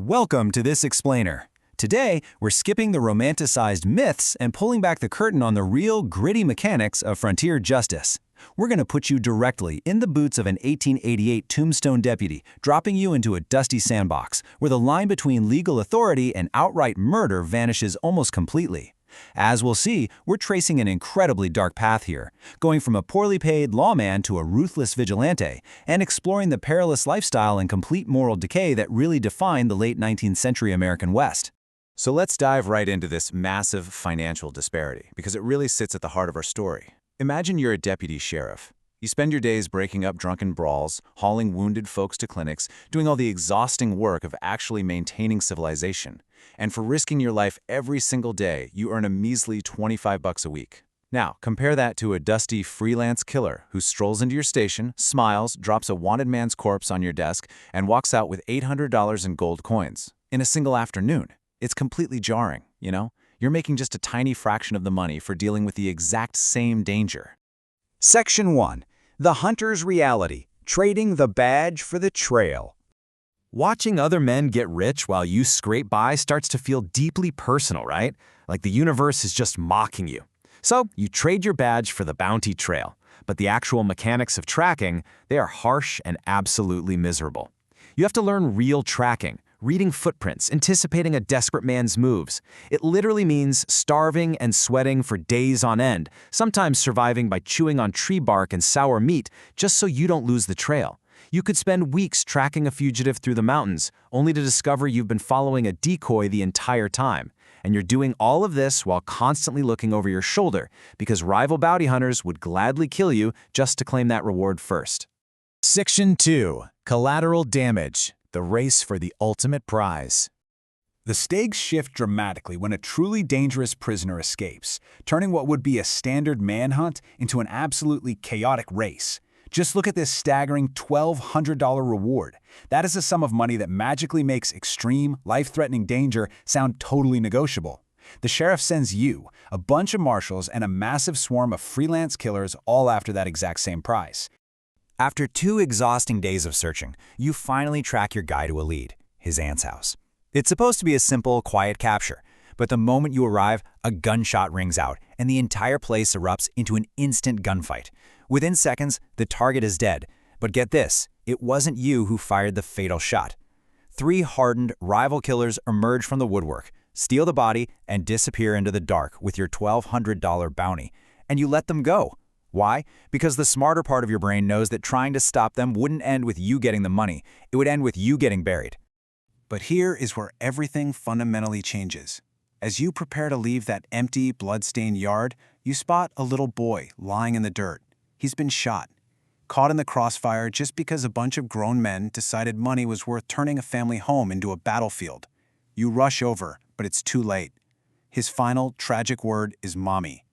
Welcome to this explainer. Today, we're skipping the romanticized myths and pulling back the curtain on the real, gritty mechanics of frontier justice. We're going to put you directly in the boots of an 1888 tombstone deputy, dropping you into a dusty sandbox, where the line between legal authority and outright murder vanishes almost completely. As we'll see, we're tracing an incredibly dark path here, going from a poorly paid lawman to a ruthless vigilante, and exploring the perilous lifestyle and complete moral decay that really defined the late 19th century American West. So let's dive right into this massive financial disparity, because it really sits at the heart of our story. Imagine you're a deputy sheriff. You spend your days breaking up drunken brawls, hauling wounded folks to clinics, doing all the exhausting work of actually maintaining civilization. And for risking your life every single day, you earn a measly $25 a week. Now, compare that to a dusty freelance killer who strolls into your station, smiles, drops a wanted man's corpse on your desk, and walks out with $800 in gold coins in a single afternoon. It's completely jarring, you know? You're making just a tiny fraction of the money for dealing with the exact same danger. Section 1. The Hunter's Reality: Trading the Badge for the Trail. Watching other men get rich while you scrape by starts to feel deeply personal, right? Like the universe is just mocking you. So you trade your badge for the bounty trail. But the actual mechanics of tracking, they are harsh and absolutely miserable. You have to learn real tracking, reading footprints, anticipating a desperate man's moves. It literally means starving and sweating for days on end, sometimes surviving by chewing on tree bark and sour meat just so you don't lose the trail. You could spend weeks tracking a fugitive through the mountains, only to discover you've been following a decoy the entire time. And you're doing all of this while constantly looking over your shoulder, because rival bounty hunters would gladly kill you just to claim that reward first. Section 2. Collateral Damage: The Race for the Ultimate Prize. The stakes shift dramatically when a truly dangerous prisoner escapes, turning what would be a standard manhunt into an absolutely chaotic race. Just look at this staggering $1,200 reward. That is a sum of money that magically makes extreme, life-threatening danger sound totally negotiable. The sheriff sends you, a bunch of marshals, and a massive swarm of freelance killers all after that exact same prize. After 2 exhausting days of searching, you finally track your guy to a lead: his aunt's house. It's supposed to be a simple, quiet capture, but the moment you arrive, a gunshot rings out, and the entire place erupts into an instant gunfight. Within seconds, the target is dead. But get this, it wasn't you who fired the fatal shot. 3 hardened, rival killers emerge from the woodwork, steal the body, and disappear into the dark with your $1,200 bounty. And you let them go. Why? Because the smarter part of your brain knows that trying to stop them wouldn't end with you getting the money. It would end with you getting buried. But here is where everything fundamentally changes. As you prepare to leave that empty, blood-stained yard, you spot a little boy lying in the dirt. He's been shot, caught in the crossfire just because a bunch of grown men decided money was worth turning a family home into a battlefield. You rush over, but it's too late. His final, tragic word is mommy.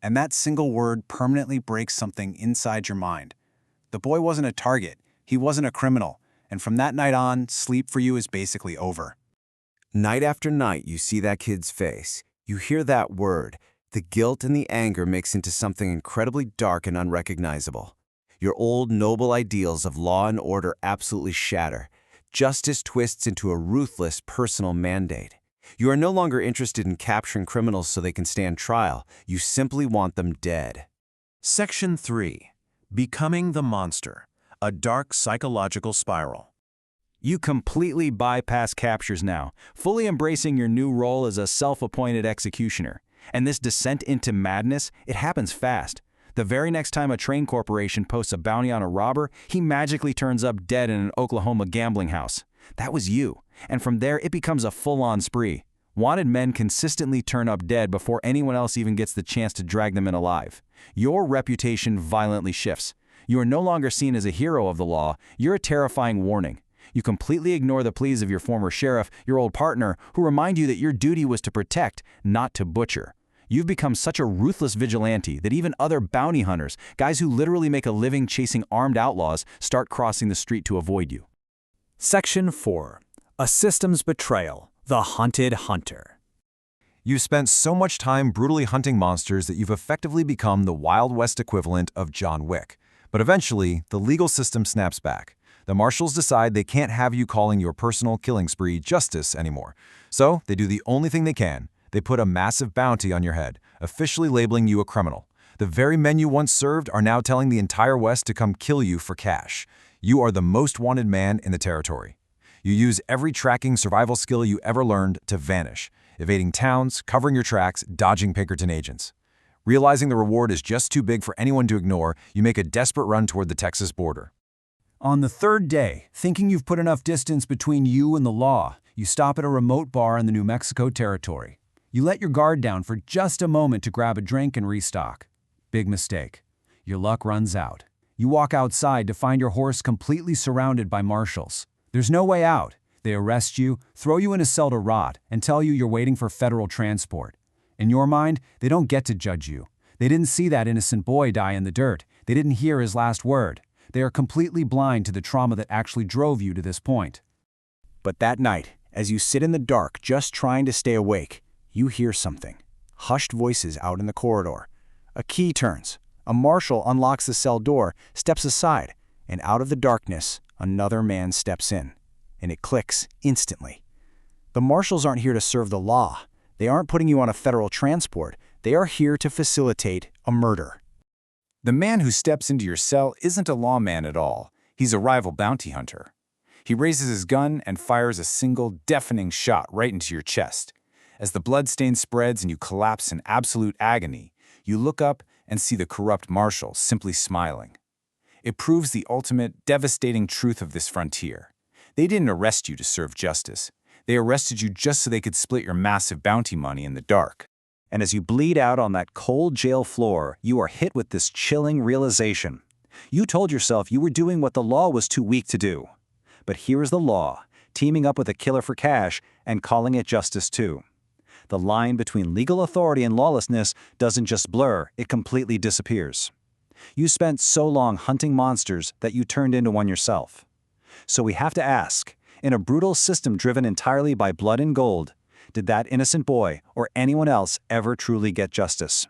And that single word permanently breaks something inside your mind. The boy wasn't a target, he wasn't a criminal, and from that night on, sleep for you is basically over. Night after night, you see that kid's face. You hear that word. The guilt and the anger mix into something incredibly dark and unrecognizable. Your old, noble ideals of law and order absolutely shatter. Justice twists into a ruthless, personal mandate. You are no longer interested in capturing criminals so they can stand trial. You simply want them dead. Section 3. Becoming the Monster: A Dark Psychological Spiral. You completely bypass captures now, fully embracing your new role as a self-appointed executioner. And this descent into madness, it happens fast. The very next time a train corporation posts a bounty on a robber, he magically turns up dead in an Oklahoma gambling house. That was you. And from there, it becomes a full-on spree. Wanted men consistently turn up dead before anyone else even gets the chance to drag them in alive. Your reputation violently shifts. You are no longer seen as a hero of the law, you're a terrifying warning. You completely ignore the pleas of your former sheriff, your old partner, who remind you that your duty was to protect, not to butcher. You've become such a ruthless vigilante that even other bounty hunters, guys who literally make a living chasing armed outlaws, start crossing the street to avoid you. Section 4. A Systems Betrayal: The Hunted Hunter. You've spent so much time brutally hunting monsters that you've effectively become the Wild West equivalent of John Wick. But eventually, the legal system snaps back. The marshals decide they can't have you calling your personal killing spree justice anymore. So they do the only thing they can. They put a massive bounty on your head, officially labeling you a criminal. The very men you once served are now telling the entire West to come kill you for cash. You are the most wanted man in the territory. You use every tracking survival skill you ever learned to vanish, evading towns, covering your tracks, dodging Pinkerton agents. Realizing the reward is just too big for anyone to ignore, you make a desperate run toward the Texas border. On the third day, thinking you've put enough distance between you and the law, you stop at a remote bar in the New Mexico territory. You let your guard down for just a moment to grab a drink and restock. Big mistake. Your luck runs out. You walk outside to find your horse completely surrounded by marshals. There's no way out. They arrest you, throw you in a cell to rot, and tell you you're waiting for federal transport. In your mind, they don't get to judge you. They didn't see that innocent boy die in the dirt. They didn't hear his last word. They are completely blind to the trauma that actually drove you to this point. But that night, as you sit in the dark just trying to stay awake, you hear something. Hushed voices out in the corridor. A key turns. A marshal unlocks the cell door, steps aside, and out of the darkness, another man steps in. And it clicks instantly. The marshals aren't here to serve the law. They aren't putting you on a federal transport. They are here to facilitate a murder. The man who steps into your cell isn't a lawman at all. He's a rival bounty hunter. He raises his gun and fires a single deafening shot right into your chest. As the bloodstain spreads and you collapse in absolute agony, you look up and see the corrupt marshal simply smiling. It proves the ultimate, devastating truth of this frontier. They didn't arrest you to serve justice. They arrested you just so they could split your massive bounty money in the dark. And as you bleed out on that cold jail floor, you are hit with this chilling realization. You told yourself you were doing what the law was too weak to do. But here is the law, teaming up with a killer for cash and calling it justice too. The line between legal authority and lawlessness doesn't just blur, it completely disappears. You spent so long hunting monsters that you turned into one yourself. So we have to ask, in a brutal system driven entirely by blood and gold, did that innocent boy or anyone else ever truly get justice?